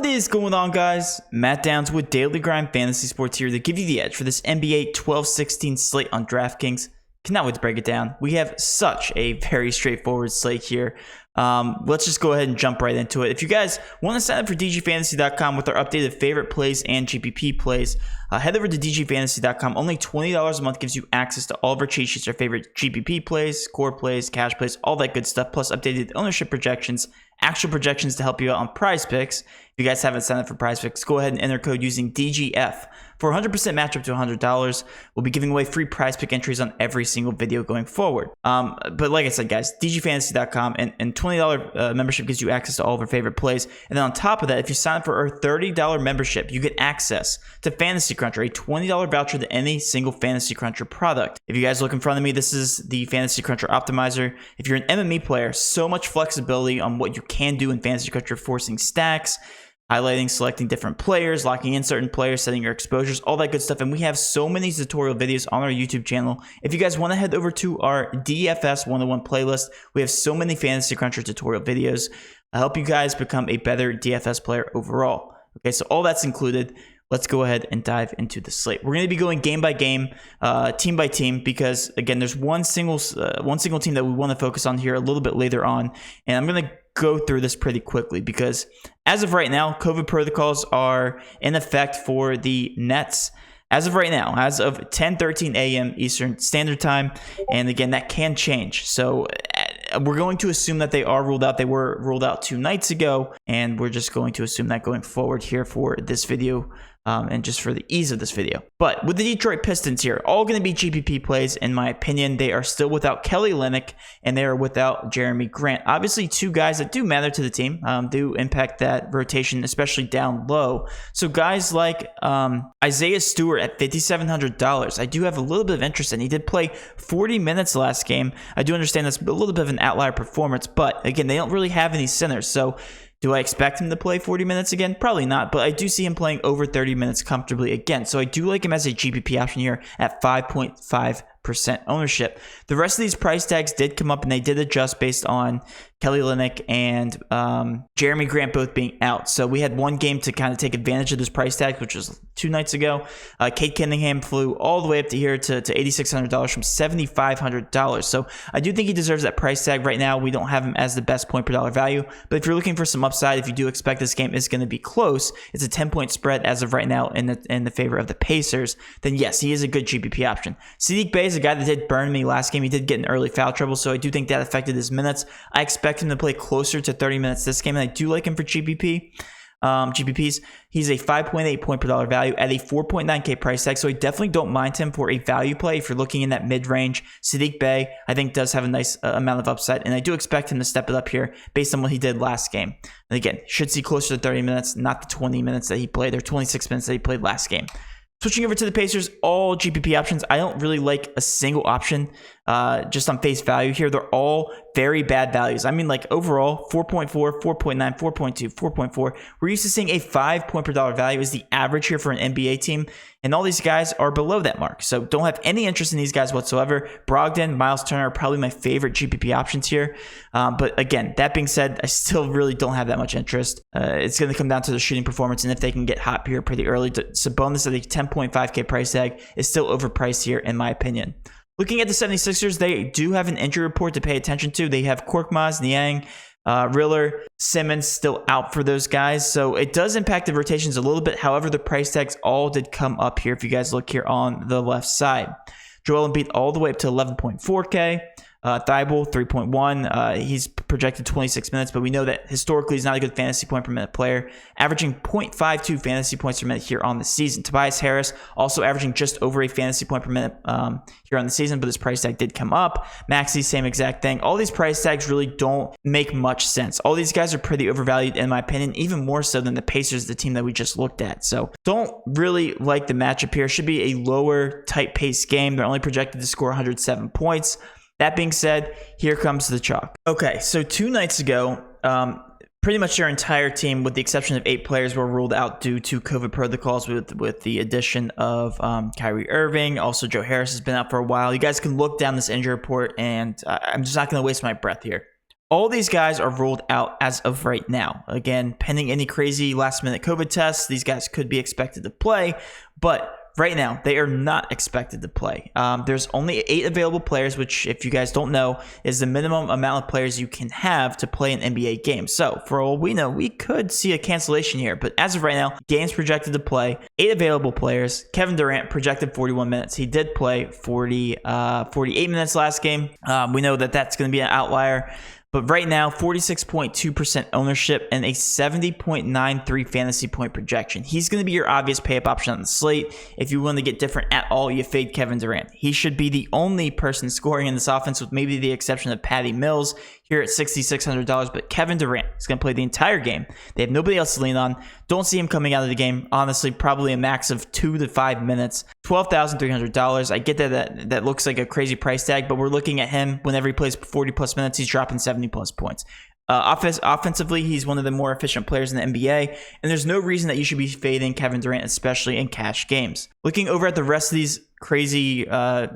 What is going on, guys? Matt Downs with Daily Grind Fantasy Sports here to give you the edge for this NBA 12-16 slate on DraftKings. Cannot wait to break it down. We have such a very straightforward slate here. Let's just go ahead and jump right into it. If you guys want to sign up for DGFantasy.com with our updated favorite plays and GPP plays, head over to DGFantasy.com. Only $20 a month gives you access to all of our cheat sheets, our favorite GPP plays, core plays, cash plays, all that good stuff, plus updated ownership projections, actual projections to help you out on Prize Picks. If you guys haven't signed up for Prize Picks, go ahead and enter code using DGF for 100% match up to $100. We'll be giving away free Prize Pick entries on every single video going forward. But like I said, guys, DGFantasy.com and $20 membership gives you access to all of our favorite plays. And then on top of that, if you sign up for our $30 membership, you get access to Fantasy Cruncher, a $20 voucher to any single Fantasy Cruncher product. If you guys look in front of me, this is the Fantasy Cruncher Optimizer. If you're an MME player, so much flexibility on what you can do in Fantasy Cruncher, forcing stacks, highlighting, selecting different players, locking in certain players, setting your exposures, all that good stuff. And we have so many tutorial videos on our YouTube channel. If you guys want to head over to our DFS 101 playlist, we have so many Fantasy Cruncher tutorial videos to help you guys become a better DFS player overall. Okay, so all that's included. Let's go ahead and dive into the slate. We're going to be going game by game, team by team, because again, there's one single team that we want to focus on here a little bit later on, and I'm going to go through this pretty quickly because as of right now, COVID protocols are in effect for the Nets. As of right now, as of 10:13 a.m. Eastern Standard Time, and again, that can change. So we're going to assume that they are ruled out. They were ruled out 2 nights ago, and we're just going to assume that going forward here for this video. And just for the ease of this video. But with the Detroit Pistons here, all going to be GPP plays, in my opinion. They are still without Kelly Olynyk, and they are without Jeremy Grant. Obviously, 2 guys that do matter to the team, do impact that rotation, especially down low. So guys like Isaiah Stewart at $5,700, I do have a little bit of interest in. He did play 40 minutes last game. I do understand that's a little bit of an outlier performance, but again, they don't really have any centers. So do I expect him to play 40 minutes again? Probably not, but I do see him playing over 30 minutes comfortably again. So I do like him as a GPP option here at 5.5% ownership. The rest of these price tags did come up and they did adjust based on Kelly Olynyk and Jeremy Grant both being out. So we had one game to kind of take advantage of this price tag, which was 2 nights ago. Cade Cunningham flew all the way up to here to $8,600 from $7,500. So I do think he deserves that price tag. Right now, we don't have him as the best point per dollar value. But if you're looking for some upside, if you do expect this game is going to be close, it's a 10-point spread as of right now in the favor of the Pacers, then yes, he is a good GPP option. Sadiq Bey is a guy that did burn me last game. He did get in early foul trouble, so I do think that affected his minutes. I expect him to play closer to 30 minutes this game, and I do like him for GPPs. He's a 5.8 point per dollar value at a 4.9K price tag, so I definitely don't mind him for a value play if you're looking in that mid-range. Sadiq Bey, I think, does have a nice amount of upside, and I do expect him to step it up here based on what he did last game. And again, should see closer to 30 minutes, not the 20 minutes that he played, or 26 minutes that he played last game. Switching over to the Pacers, all GPP options. I don't really like a single option just on face value here. They're all very bad values. I mean, like overall, 4.4, 4.9, 4.2, 4.4. We're used to seeing a 5 point per dollar value is the average here for an NBA team. And all these guys are below that mark. So don't have any interest in these guys whatsoever. Brogdon, Miles Turner are probably my favorite GPP options here. But again, that being said, I still really don't have that much interest. It's going to come down to the shooting performance and if they can get hot here pretty early. Sabonis at a 10.5K price tag is still overpriced here in my opinion. Looking at the 76ers, they do have an injury report to pay attention to. They have Korkmaz, Niang, Riller, Simmons still out for those guys. So it does impact the rotations a little bit. However, the price tags all did come up here. If you guys look here on the left side, Joel Embiid all the way up to 11.4K. Thibault 3.1. He's projected 26 minutes, but we know that historically he's not a good fantasy point per minute player, averaging 0.52 fantasy points per minute here on the season. Tobias Harris also averaging just over a fantasy point per minute here on the season, but his price tag did come up. Maxey, same exact thing. All these price tags really don't make much sense. All these guys are pretty overvalued in my opinion, even more so than the Pacers, the team that we just looked at. So don't really like the matchup here. Should be a lower, tight-paced game. They're only projected to score 107 points. That being said, here comes the chalk. Okay, so 2 nights ago, pretty much their entire team, with the exception of 8 players, were ruled out due to COVID protocols with the addition of Kyrie Irving. Also, Joe Harris has been out for a while. You guys can look down this injury report, and I'm just not going to waste my breath here. All these guys are ruled out as of right now. Again, pending any crazy last-minute COVID tests, these guys could be expected to play, but right now, they are not expected to play. There's only 8 available players, which, if you guys don't know, is the minimum amount of players you can have to play an NBA game. So, for all we know, we could see a cancellation here. But as of right now, games projected to play, 8 available players. Kevin Durant projected 41 minutes. He did play 48 minutes last game. We know that that's going to be an outlier. But right now, 46.2% ownership and a 70.93 fantasy point projection. He's going to be your obvious pay-up option on the slate. If you want to get different at all, you fade Kevin Durant. He should be the only person scoring in this offense, with maybe the exception of Patty Mills here at $6,600. But Kevin Durant is going to play the entire game. They have nobody else to lean on. Don't see him coming out of the game. Honestly, probably a max of 2 to 5 minutes. $12,300. I get that looks like a crazy price tag, but we're looking at him whenever he plays 40 plus minutes, he's dropping 70 plus points. Offensively, he's one of the more efficient players in the NBA, and there's no reason that you should be fading Kevin Durant, especially in cash games. Looking over at the rest of these crazy,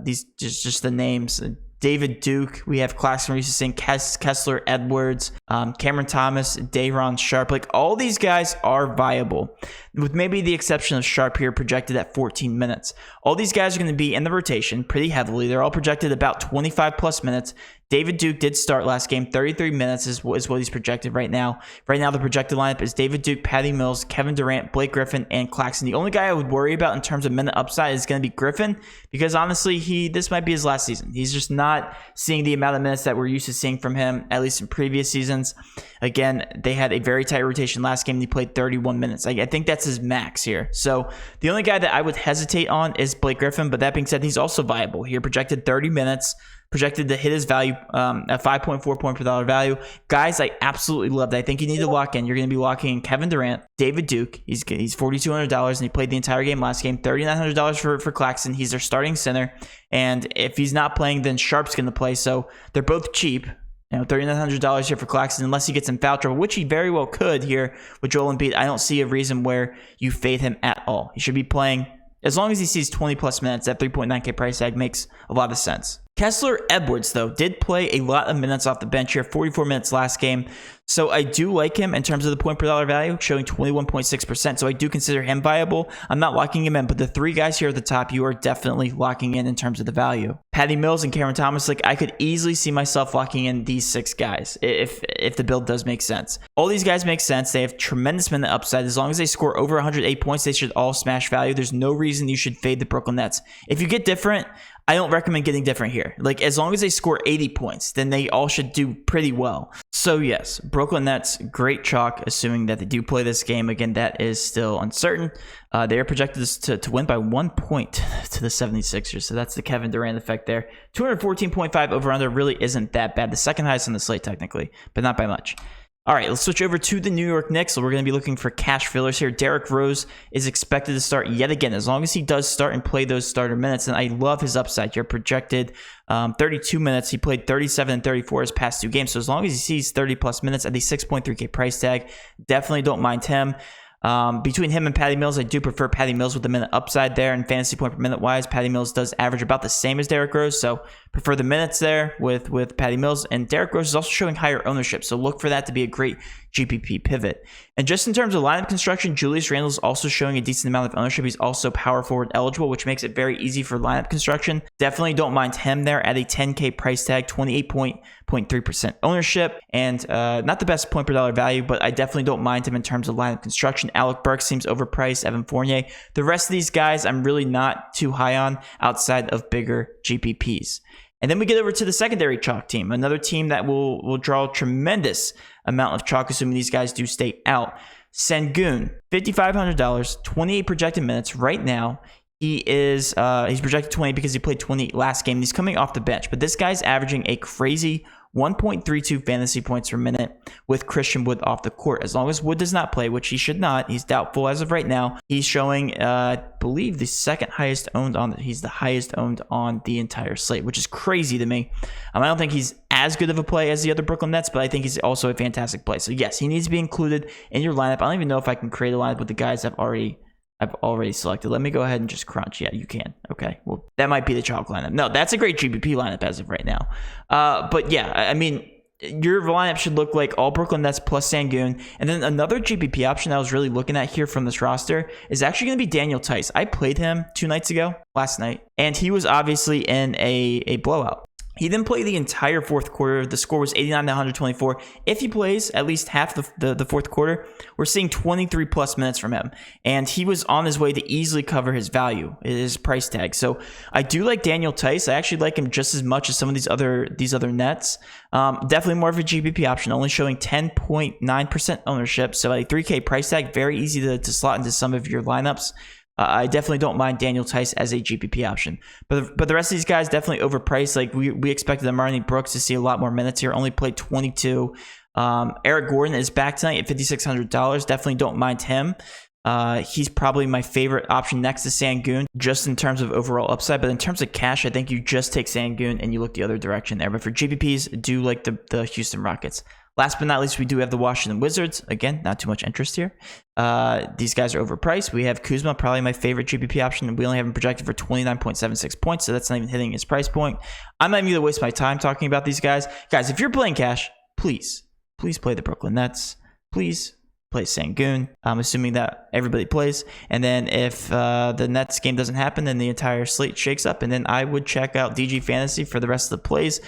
these just the names. David Duke, we have Claxton Reese saying Kessler Edwards, Cameron Thomas, Day'Ron Sharpe. Like, all these guys are viable, with maybe the exception of Sharpe here projected at 14 minutes. All these guys are going to be in the rotation pretty heavily. They're all projected about 25 plus minutes. David Duke did start last game. 33 minutes is what he's projected right now. Right now, the projected lineup is David Duke, Patty Mills, Kevin Durant, Blake Griffin, and Claxton. The only guy I would worry about in terms of minute upside is going to be Griffin, because honestly, this might be his last season. He's just not seeing the amount of minutes that we're used to seeing from him, at least in previous seasons. Again, they had a very tight rotation last game, and he played 31 minutes. I think that's his max here. So the only guy that I would hesitate on is Blake Griffin, but that being said, he's also viable here. Projected 30 minutes. Projected to hit his value at 5.4 point per dollar value. Guys, I absolutely love that. I think you need to lock in. You're going to be locking in Kevin Durant, David Duke. He's $4,200, and he played the entire game last game. $3,900 for Claxton. He's their starting center. And if he's not playing, then Sharpe's going to play. So they're both cheap. $3,900 here for Claxton, unless he gets in foul trouble, which he very well could here with Joel Embiid. I don't see a reason where you fade him at all. He should be playing. As long as he sees 20 plus minutes, that 3.9K price tag makes a lot of sense. Kessler Edwards, though, did play a lot of minutes off the bench here, 44 minutes last game. So I do like him in terms of the point per dollar value, showing 21.6%. So I do consider him viable. I'm not locking him in, but the 3 guys here at the top, you are definitely locking in terms of the value. Patty Mills and Cameron Thomas, I could easily see myself locking in these 6 guys if the build does make sense. All these guys make sense. They have tremendous minute upside. As long as they score over 108 points, they should all smash value. There's no reason you should fade the Brooklyn Nets. If you get different, I don't recommend getting different here. As long as they score 80 points, then they all should do pretty well. So yes, Brooklyn Nets, great chalk, assuming that they do play this game. Again, that is still uncertain. They are projected to win by 1 point to the 76ers. So that's the Kevin Durant effect there. 214.5 over-under really isn't that bad. The second highest on the slate technically, but not by much. All right, let's switch over to the New York Knicks. So we're going to be looking for cash fillers here. Derrick Rose is expected to start yet again. As long as he does start and play those starter minutes, and I love his upside. You're projected 32 minutes. He played 37 and 34 his past 2 games. So as long as he sees 30 plus minutes at the 6.3K price tag, definitely don't mind him. Between him and Patty Mills, I do prefer Patty Mills with the minute upside there, and fantasy point per minute wise, Patty Mills does average about the same as Derrick Rose, so prefer the minutes there with Patty Mills. And Derrick Rose is also showing higher ownership, so look for that to be a great GPP pivot. And just in terms of lineup construction, Julius Randle is also showing a decent amount of ownership. He's also power forward eligible, which makes it very easy for lineup construction. Definitely don't mind him there at a 10K price tag, 28.3% ownership, and not the best point per dollar value, but I definitely don't mind him in terms of lineup construction. Alec Burks seems overpriced, Evan Fournier. The rest of these guys I'm really not too high on outside of bigger GPPs. And then we get over to the secondary chalk team, another team that will draw a tremendous amount of chalk, assuming these guys do stay out. Sengun, $5,500, 28 projected minutes right now. He's projected 20 because he played 20 last game. He's coming off the bench, but this guy's averaging a crazy 1.32 fantasy points per minute with Christian Wood off the court. As long as Wood does not play, which he should not, he's doubtful as of right now. He's showing, I believe, the second highest owned on. He's the highest owned on the entire slate, which is crazy to me. I don't think he's as good of a play as the other Brooklyn Nets, but I think he's also a fantastic play. So yes, he needs to be included in your lineup. I don't even know if I can create a lineup with the guys I've already selected. Let me go ahead and just crunch. Yeah, you can. Okay. Well, that might be the chalk lineup. No, that's a great GPP lineup as of right now. But yeah, I mean, your lineup should look like all Brooklyn Nets plus Sengun. And then another GPP option I was really looking at here from this roster is actually going to be Daniel Tice. I played him last night, and he was obviously in a blowout. He didn't play the entire fourth quarter. The score was 89 to 124. If he plays at least half the fourth quarter, we're seeing 23 plus minutes from him. And he was on his way to easily cover his value, his price tag. So I do like Daniel Tice. I actually like him just as much as some of these other Nets. Definitely more of a GPP option, only showing 10.9% ownership. So a 3K price tag, very easy to slot into some of your lineups. I definitely don't mind Daniel Tice as a GPP option. But the rest of these guys definitely overpriced. Like we expected Armani Brooks to see a lot more minutes here. Only played 22. Eric Gordon is back tonight at $5,600. Definitely don't mind him. He's probably my favorite option next to Sengun, just in terms of overall upside. But in terms of cash, I think you just take Sengun and you look the other direction there. But for GPPs, do like the Houston Rockets. Last but not least, we do have the Washington Wizards. Again, not too much interest here. These guys are overpriced. We have Kuzma, probably my favorite GPP option. We only have him projected for 29.76 points, so that's not even hitting his price point. I'm not even going to waste my time talking about these guys. Guys, if you're playing cash, please play the Brooklyn Nets. Please play Sengun. I'm assuming that everybody plays. And then if the Nets game doesn't happen, then the entire slate shakes up. And then I would check out DG Fantasy for the rest of the plays.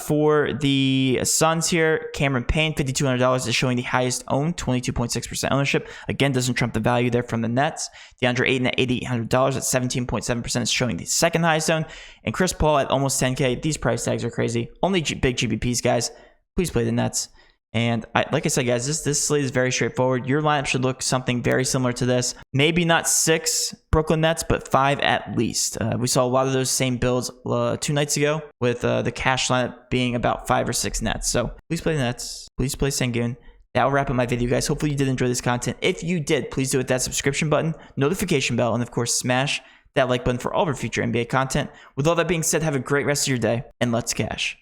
For the Suns here, Cameron Payne, $5,200 is showing the highest owned, 22.6% ownership. Again, doesn't trump the value there from the Nets. DeAndre Ayton at $8,800 at 17.7% is showing the second highest owned. And Chris Paul at almost 10K. These price tags are crazy. Only big GPPs, guys. Please play the Nets. And like I said, guys, this slate is very straightforward. Your lineup should look something very similar to this. Maybe not 6 Brooklyn Nets, but 5 at least. We saw a lot of those same builds 2 nights ago with the cash lineup being about 5 or 6 Nets. So please play the Nets. Please play Sengun. That will wrap up my video, guys. Hopefully you did enjoy this content. If you did, please do hit that subscription button, notification bell, and of course, smash that like button for all of our future NBA content. With all that being said, have a great rest of your day, and let's cash.